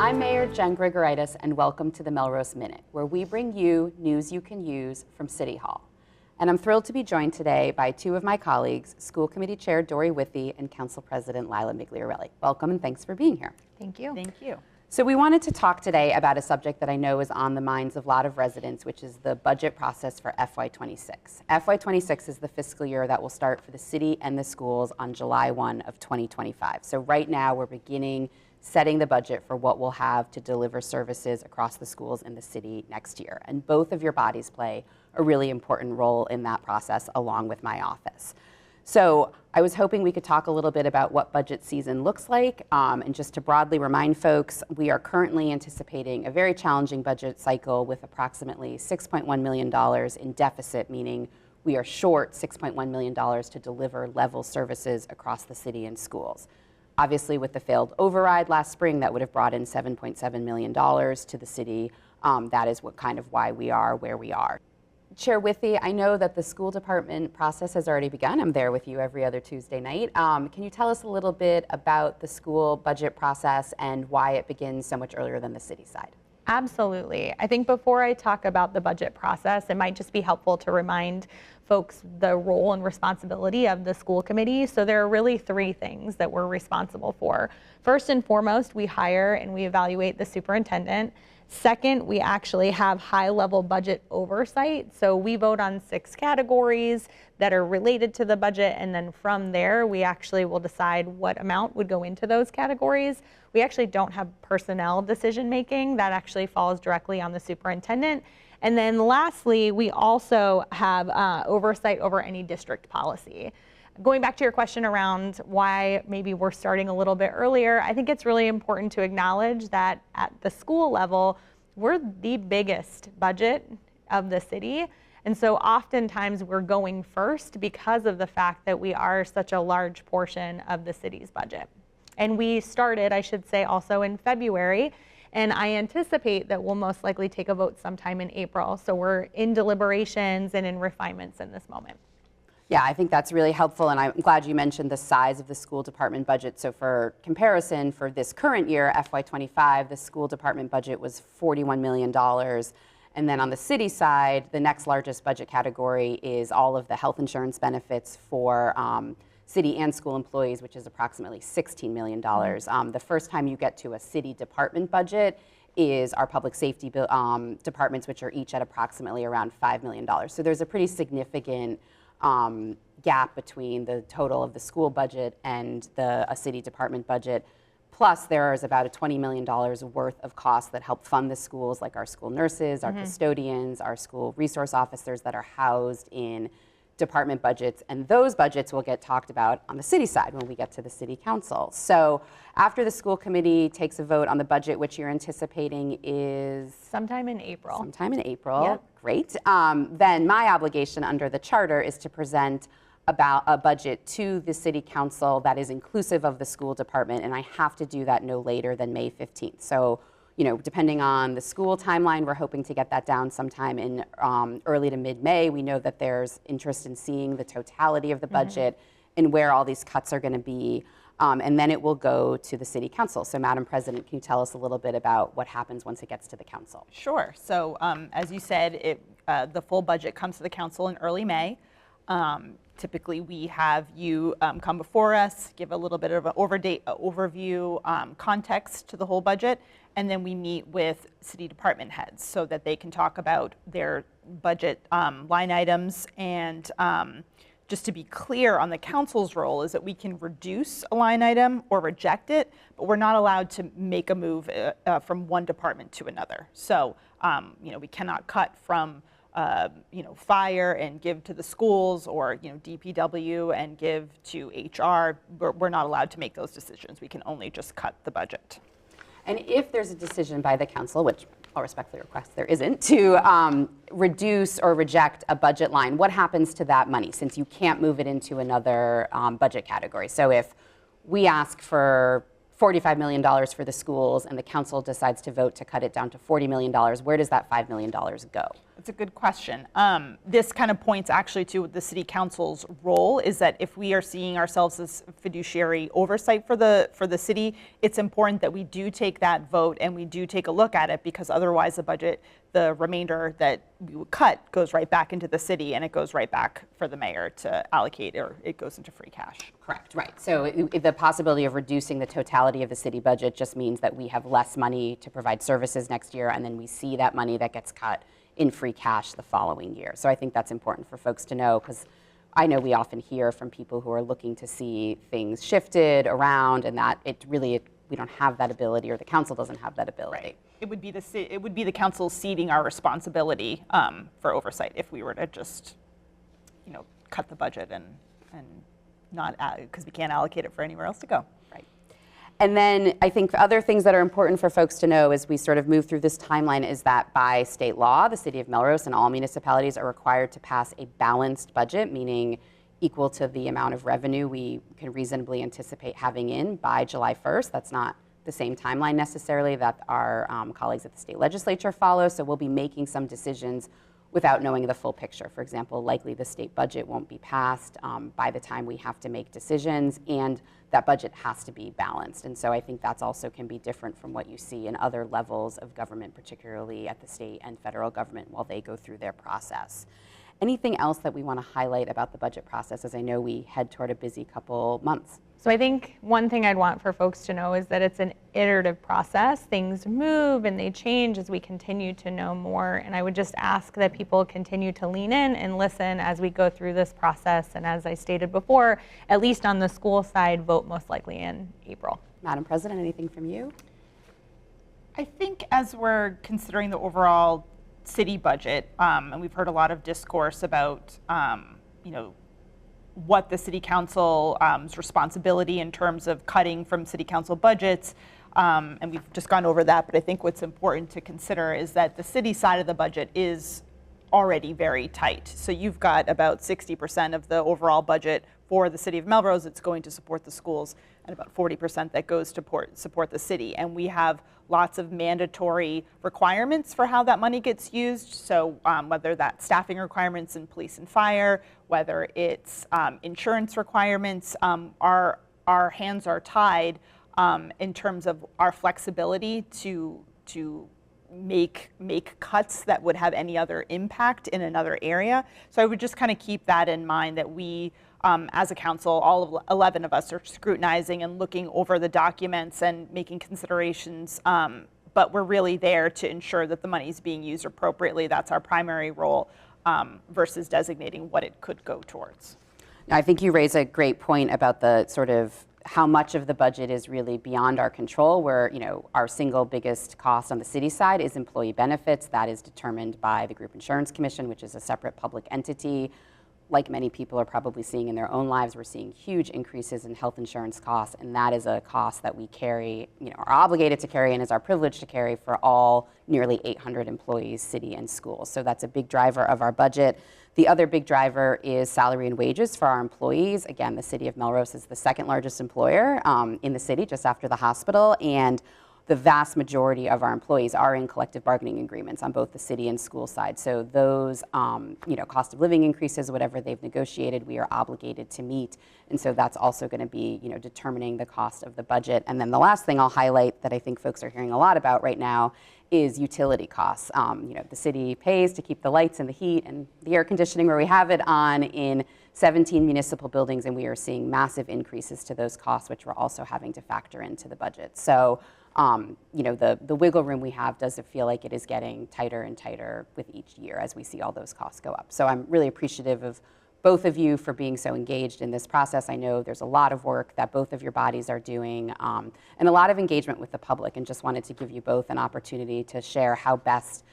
I'm Mayor Jen Grigoraitis, and welcome to the Melrose Minute, where we bring you news you can use from City Hall. And I'm thrilled to be joined today by two of my colleagues, School Committee Chair Dorie Withey and Council President Leila Migliorelli. Welcome and thanks for being here. Thank you. Thank you. So we wanted to talk today about a subject that I know is on the minds of a lot of residents, which is the budget process for FY26. FY26 is the fiscal year that will start for the city and the schools on July 1 of 2025. So right now we're beginning setting the budget for what we'll have to deliver services across the schools in the city next year. And both of your bodies play a really important role in that process along with my office. So I was hoping we could talk a little bit about what budget season looks like. And just to broadly remind folks, we are currently anticipating a very challenging budget cycle with approximately $6.1 million in deficit, meaning we are short $6.1 million to deliver level services across the city and schools. Obviously, with the failed override last spring, that would have brought in $7.7 million to the city. That is why we are where we are. Chair Withey, I know that the school department process has already begun. I'm there with you every other Tuesday night. Can you tell us a little bit about the school budget process and why it begins so much earlier than the city side? Absolutely. I think before I talk about the budget process, it might just be helpful to remind folks the role and responsibility of the school committee. So there are really three things that we're responsible for. First and foremost, we hire and we evaluate the superintendent. Second, we actually have high-level budget oversight. So we vote on 6 categories that are related to the budget, and then from there, we actually will decide what amount would go into those categories. We actually don't have personnel decision-making. That actually falls directly on the superintendent. And then lastly, we also have oversight over any district policy. Going back to your question around why maybe we're starting a little bit earlier, I think it's really important to acknowledge that at the school level, we're the biggest budget of the city. And so oftentimes we're going first because of the fact that we are such a large portion of the city's budget. And we started, I should say, also in February. And I anticipate that we'll most likely take a vote sometime in April. So we're in deliberations and in refinements in this moment. Yeah, I think that's really helpful, and I'm glad you mentioned the size of the school department budget. So for comparison, for this current year, FY25, the school department budget was $41 million. And then on the city side, the next largest budget category is all of the health insurance benefits for city and school employees, which is approximately $16 million. The first time you get to a city department budget is our public safety departments, which are each at approximately around $5 million. So there's a pretty significant gap between the total of the school budget and a city department budget. Plus, there is about a $20 million worth of costs that help fund the schools, like our school nurses, our custodians, our school resource officers that are housed in department budgets, and those budgets will get talked about on the city side when we get to the city council. So after the school committee takes a vote on the budget, which you're anticipating is? Sometime in April. Sometime in April, yep. Great. Then my obligation under the charter is to present about a budget to the city council that is inclusive of the school department, and I have to do that no later than May 15th. So, you know, depending on the school timeline, we're hoping to get that down sometime in early to mid-May. We know that there's interest in seeing the totality of the budget and where all these cuts are going to be, and then it will go to the city council. So, Madam President, can you tell us a little bit about what happens once it gets to the council? Sure. So, as you said, the full budget comes to the council in early May. Typically, we have you come before us, give a little bit of an overview, context to the whole budget, and then we meet with city department heads so that they can talk about their budget line items. And just to be clear on the council's role is that we can reduce a line item or reject it, but we're not allowed to make a move from one department to another. So, you know, we cannot cut from fire and give to the schools, or, DPW and give to HR. We're not allowed to make those decisions. We can only just cut the budget. And if there's a decision by the council, which I'll respectfully request there isn't, to reduce or reject a budget line, what happens to that money since you can't move it into another budget category? So if we ask for $45 million for the schools and the council decides to vote to cut it down to $40 million, where does that $5 million go? That's a good question. This kind of points actually to the city council's role, is that if we are seeing ourselves as fiduciary oversight for the city, it's important that we do take that vote and we do take a look at it, because otherwise the budget, the remainder that we would cut, goes right back into the city, and it goes right back for the mayor to allocate, or it goes into free cash. Correct, right. So the possibility of reducing the totality of the city budget just means that we have less money to provide services next year, and then we see that money that gets cut in free cash the following year. So I think that's important for folks to know, because I know we often hear from people who are looking to see things shifted around, and that we don't have that ability, or the council doesn't have that ability. Right. It would be the council ceding our responsibility for oversight if we were to just, cut the budget and not, because we can't allocate it for anywhere else to go. Right. And then I think other things that are important for folks to know as we sort of move through this timeline is that by state law, the city of Melrose and all municipalities are required to pass a balanced budget, meaning equal to the amount of revenue we can reasonably anticipate having in by July 1st. That's not the same timeline necessarily that our colleagues at the state legislature follow, so we'll be making some decisions without knowing the full picture. For example, likely the state budget won't be passed by the time we have to make decisions, and that budget has to be balanced. And so I think that's also can be different from what you see in other levels of government, particularly at the state and federal government while they go through their process. Anything else that we want to highlight about the budget process, as I know we head toward a busy couple months? So I think one thing I'd want for folks to know is that it's an iterative process. Things move and they change as we continue to know more. And I would just ask that people continue to lean in and listen as we go through this process. And as I stated before, at least on the school side, vote most likely in April. Madam President, anything from you? I think as we're considering the overall city budget, and we've heard a lot of discourse about, what the city council's responsibility in terms of cutting from city council budgets, and we've just gone over that, but I think what's important to consider is that the city side of the budget is already very tight. So you've got about 60% of the overall budget for the city of Melrose. It's going to support the schools, and about 40% that goes to support the city. And we have lots of mandatory requirements for how that money gets used. So whether that's staffing requirements in police and fire, whether it's insurance requirements, our hands are tied in terms of our flexibility to make cuts that would have any other impact in another area. So I would just kind of keep that in mind, that we, as a council, all of 11 of us are scrutinizing and looking over the documents and making considerations, but we're really there to ensure that the money is being used appropriately. That's our primary role, versus designating what it could go towards. Now, I think you raise a great point about the sort of how much of the budget is really beyond our control, where our single biggest cost on the city side is employee benefits. That is determined by the Group Insurance Commission, which is a separate public entity. Like many people are probably seeing in their own lives, we're seeing huge increases in health insurance costs, and that is a cost that we carry, are obligated to carry, and is our privilege to carry for all nearly 800 employees, city and schools. So that's a big driver of our budget. The other big driver is salary and wages for our employees. Again, the city of Melrose is the second largest employer in the city, just after the hospital, and the vast majority of our employees are in collective bargaining agreements on both the city and school side. So those, cost of living increases, whatever they've negotiated, we are obligated to meet. And so that's also going to be, determining the cost of the budget. And then the last thing I'll highlight that I think folks are hearing a lot about right now is utility costs. The city pays to keep the lights and the heat and the air conditioning where we have it on in 17 municipal buildings, and we are seeing massive increases to those costs, which we're also having to factor into the budget. So, the wiggle room we have does feel like it is getting tighter and tighter with each year as we see all those costs go up. So I'm really appreciative of both of you for being so engaged in this process. I know there's a lot of work that both of your bodies are doing, and a lot of engagement with the public, and just wanted to give you both an opportunity to share how best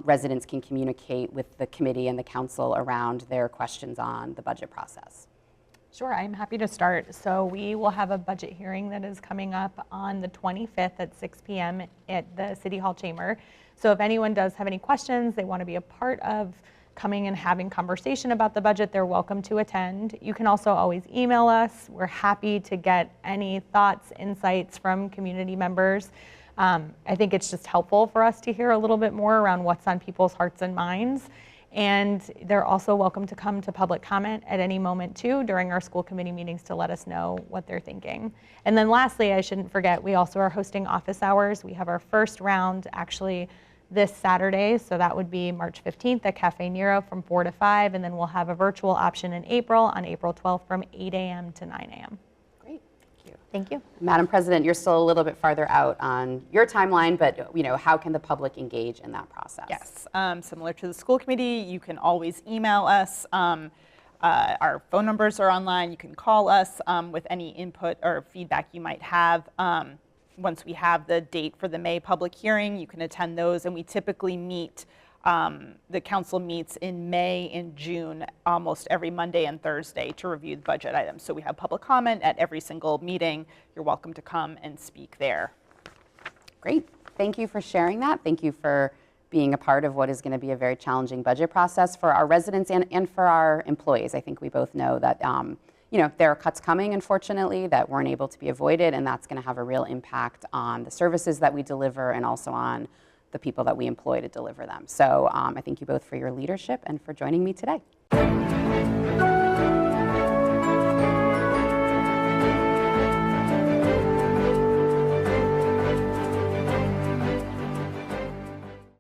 residents can communicate with the committee and the council around their questions on the budget process. Sure, I'm happy to start. So we will have a budget hearing that is coming up on the 25th at 6 p.m. at the City Hall Chamber. So if anyone does have any questions, they want to be a part of coming and having conversation about the budget, they're welcome to attend. You can also always email us. We're happy to get any thoughts, insights from community members. I think it's just helpful for us to hear a little bit more around what's on people's hearts and minds. And they're also welcome to come to public comment at any moment too during our school committee meetings to let us know what they're thinking. And then lastly, I shouldn't forget, we also are hosting office hours. We have our first round actually this Saturday, so that would be March 15th at Cafe Nero from 4 to 5, and then we'll have a virtual option in April on April 12th from 8 a.m. to 9 a.m. Great, thank you. Thank you. Madam President, you're still a little bit farther out on your timeline, but how can the public engage in that process? Yes, similar to the school committee, you can always email us. Our phone numbers are online. You can call us with any input or feedback you might have. Once we have the date for the May public hearing, you can attend those, and we typically meet, the council meets in May and June almost every Monday and Thursday to review the budget items. So we have public comment at every single meeting. You're welcome to come and speak there. Great. Thank you for sharing that. Thank you for being a part of what is going to be a very challenging budget process for our residents and for our employees. I think we both know that there are cuts coming, unfortunately, that weren't able to be avoided, and that's going to have a real impact on the services that we deliver and also on the people that we employ to deliver them. So I thank you both for your leadership and for joining me today.